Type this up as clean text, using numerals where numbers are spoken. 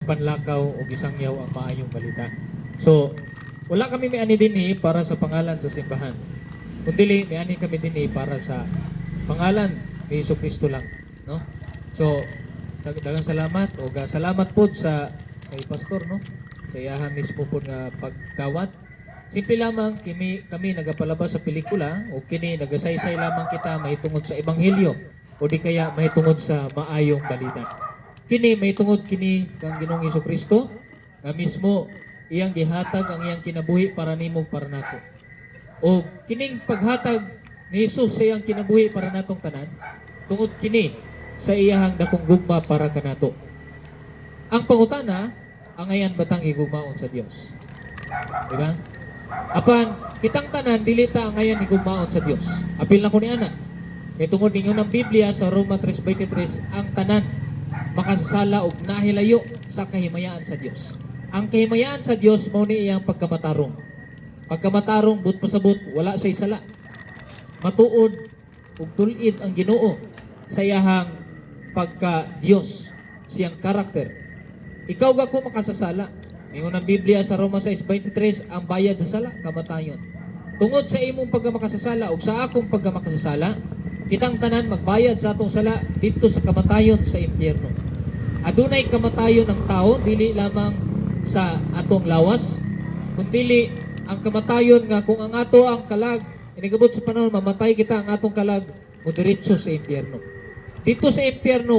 gipanlakaw o gisangyaw ang maayong balita. So, wala kami may ani dinhi para sa pangalan sa simbahan. Kundi may ani kami dinhi para sa pangalan ni Jesucristo lang, no? So, daghang salamat o salamat po sa kay pastor, no? Sa iyaha mismo po nga pagdawat. Simple lamang kami nagapalabas sa pelikula o kini nagasaysay lamang kita mahitungod sa ebanghelyo o di kaya mahitungod sa maayong balita. Kini mahitungod kini kang Ginoong Jesucristo nga mismo iyang gihatag ang iyang kinabuhi para nimo para nato. O kining paghatag ni Jesus sa iyang kinabuhi para natong tanan tungod kini sa iyahang dakong gugma para kanato. Ang pangutana, ang ayan batang igugmaon sa Dios. Diba? Apan, kitang tanan, dilita ang ngayon igugmaon sa Dios. Apil na ko ni ana. Kaya tungod ninyo ng Biblia sa Roma 3:23, ang tanan makasasala og nahilayo sa kahimayaan sa Dios. Ang kahimayaan sa Dios mao ni iyang pagkamatarong. Pagkamatarong but pasabot wala say sala. Matuod ug tulid ang Ginoo sa iyahang pagka Dios, siyang karakter. Ikaw ga ko makasasala. Ingon ang Biblia sa Roma 6:23, ang bayad sa sala kamatayon. Tungod sa imong pagkamakasasala ug sa akong pagkamakasasala, kitang tanan magbayad sa atong sala dito sa kamatayon sa impyerno. Adunay kamatayon ng tao dili lamang sa atong lawas, kundi ang kamatayon nga kung ang ato ang kalag inigabot sa panahon mamatay kita ang atong kalag mo diretso sa impyerno. Dito sa impyerno